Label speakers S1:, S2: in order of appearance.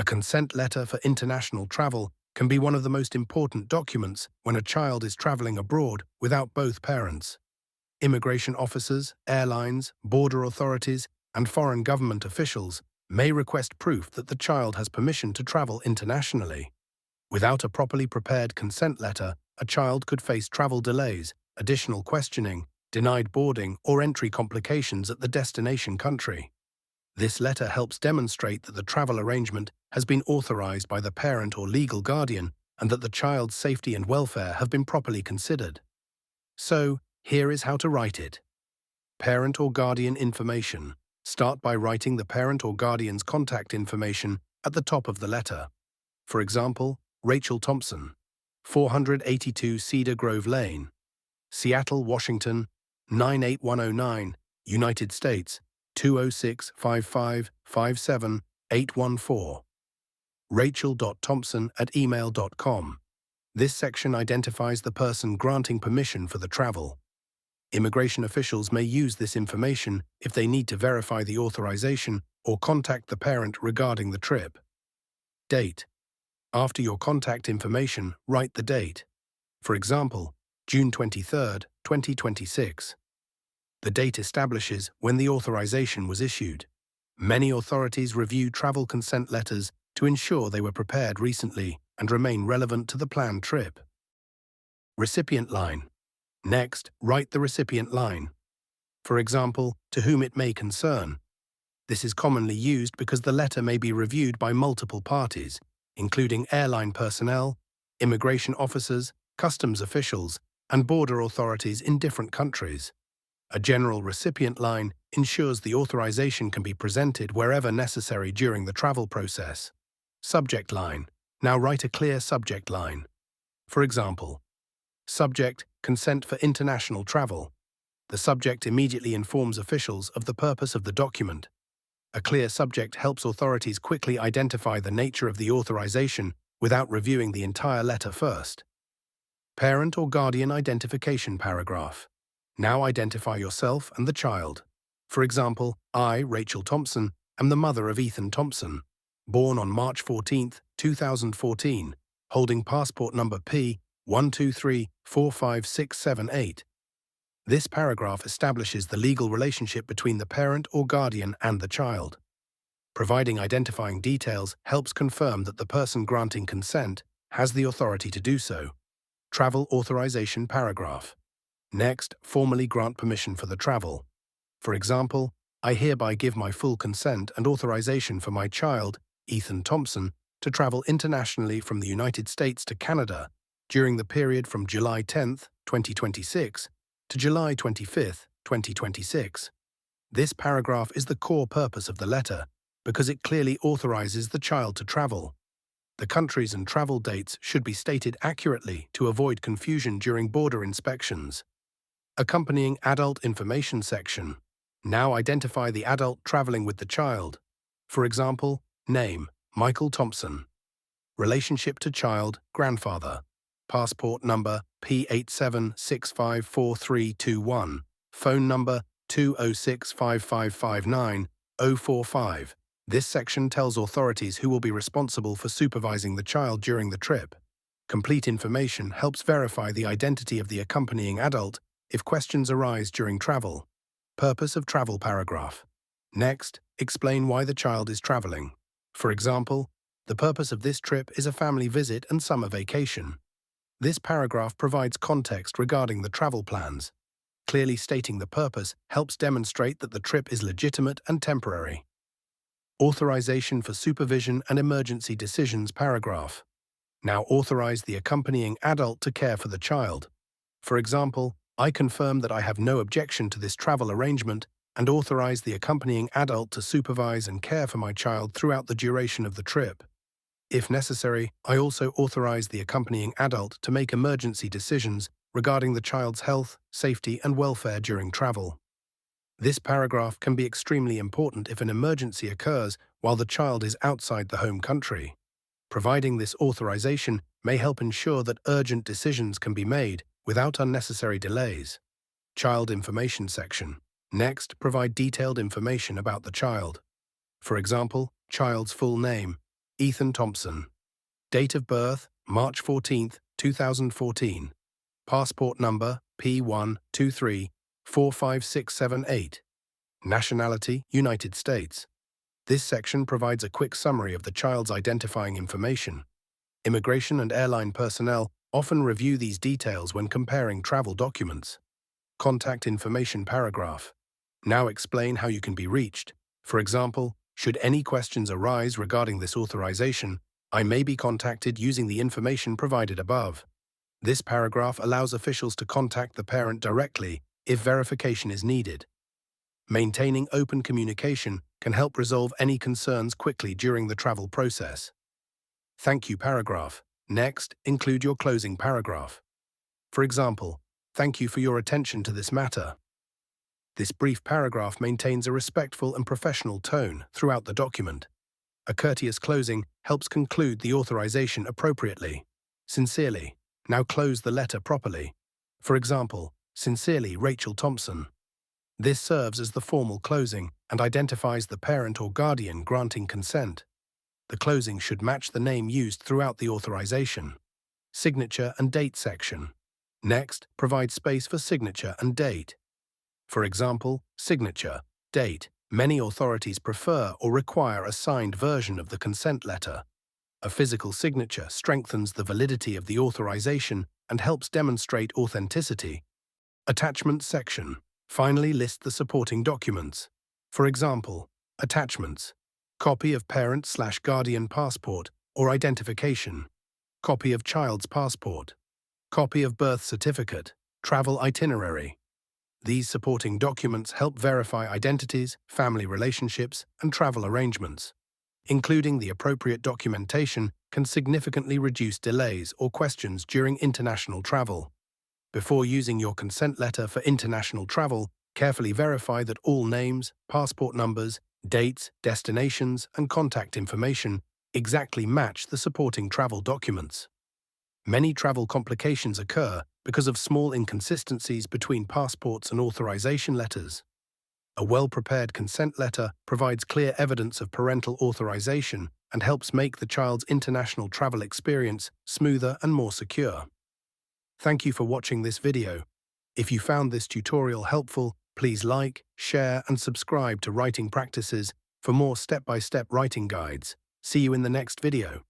S1: A consent letter for international travel can be one of the most important documents when a child is traveling abroad without both parents. Immigration officers, airlines, border authorities, and foreign government officials may request proof that the child has permission to travel internationally. Without a properly prepared consent letter, a child could face travel delays, additional questioning, denied boarding, or entry complications at the destination country. This letter helps demonstrate that the travel arrangement has been authorized by the parent or legal guardian and that the child's safety and welfare have been properly considered. So, here is how to write it. Parent or guardian information. Start by writing the parent or guardian's contact information at the top of the letter. For example, Rachel Thompson, 482 Cedar Grove Lane, Seattle, Washington, 98109, United States, 206-55-57-814. Rachel.thompson@email.com. This section identifies the person granting permission for the travel. Immigration officials may use this information if they need to verify the authorization or contact the parent regarding the trip. Date. After your contact information, write the date. For example, June 23, 2026. The date establishes when the authorization was issued. Many authorities review travel consent letters to ensure they were prepared recently and remain relevant to the planned trip. Recipient line. Next, write the recipient line. For example, to whom it may concern. This is commonly used because the letter may be reviewed by multiple parties, including airline personnel, immigration officers, customs officials, and border authorities in different countries. A general recipient line ensures the authorization can be presented wherever necessary during the travel process. Subject line. Now write a clear subject line. For example, subject, consent for international travel. The subject immediately informs officials of the purpose of the document. A clear subject helps authorities quickly identify the nature of the authorization without reviewing the entire letter first. Parent or guardian identification paragraph. Now identify yourself and the child. For example, I, Rachel Thompson, am the mother of Ethan Thompson, born on March 14, 2014, holding passport number P123-45678. This paragraph establishes the legal relationship between the parent or guardian and the child. Providing identifying details helps confirm that the person granting consent has the authority to do so. Travel authorization paragraph. Next, formally grant permission for the travel. For example, I hereby give my full consent and authorization for my child, Ethan Thompson, to travel internationally from the United States to Canada during the period from July 10, 2026 to July 25, 2026. This paragraph is the core purpose of the letter because it clearly authorizes the child to travel. The countries and travel dates should be stated accurately to avoid confusion during border inspections. Accompanying adult information section. Now identify the adult traveling with the child. For example, name, Michael Thompson. Relationship to child, grandfather. Passport number P87654321. Phone number 206-5559-045. This section tells authorities who will be responsible for supervising the child during the trip. Complete information helps verify the identity of the accompanying adult if questions arise during travel. Purpose of travel paragraph. Next, explain why the child is traveling. For example, the purpose of this trip is a family visit and summer vacation. This paragraph provides context regarding the travel plans. Clearly stating the purpose helps demonstrate that the trip is legitimate and temporary. Authorization for supervision and emergency decisions paragraph. Now authorize the accompanying adult to care for the child. For example, I confirm that I have no objection to this travel arrangement and authorize the accompanying adult to supervise and care for my child throughout the duration of the trip. If necessary, I also authorize the accompanying adult to make emergency decisions regarding the child's health, safety, and welfare during travel. This paragraph can be extremely important if an emergency occurs while the child is outside the home country. Providing this authorization may help ensure that urgent decisions can be made without unnecessary delays. Child information section. Next, provide detailed information about the child. For example, child's full name, Ethan Thompson. Date of birth, March 14, 2014. Passport number, P123456778. Nationality, United States. This section provides a quick summary of the child's identifying information. Immigration and airline personnel often review these details when comparing travel documents. Contact information paragraph. Now explain how you can be reached. For example, should any questions arise regarding this authorization, I may be contacted using the information provided above. This paragraph allows officials to contact the parent directly if verification is needed. Maintaining open communication can help resolve any concerns quickly during the travel process. Thank you paragraph. Next, include your closing paragraph. For example, thank you for your attention to this matter. This brief paragraph maintains a respectful and professional tone throughout the document. A courteous closing helps conclude the authorization appropriately. Sincerely. Now close the letter properly. For example, sincerely, Rachel Thompson. This serves as the formal closing and identifies the parent or guardian granting consent. The closing should match the name used throughout the authorization. Signature and date section. Next, provide space for signature and date. For example, signature, date. Many authorities prefer or require a signed version of the consent letter. A physical signature strengthens the validity of the authorization and helps demonstrate authenticity. Attachment section. Finally, list the supporting documents. For example, attachments. Copy of parent/guardian passport or identification. Copy of child's passport. Copy of birth certificate. Travel itinerary. These supporting documents help verify identities, family relationships, and travel arrangements. Including the appropriate documentation can significantly reduce delays or questions during international travel. Before using your consent letter for international travel, carefully verify that all names, passport numbers, dates, destinations, and contact information exactly match the supporting travel documents. Many travel complications occur because of small inconsistencies between passports and authorization letters. A well-prepared consent letter provides clear evidence of parental authorization and helps make the child's international travel experience smoother and more secure. Thank you for watching this video. If you found this tutorial helpful, please like, share, and subscribe to Writing Practices for more step-by-step writing guides. See you in the next video.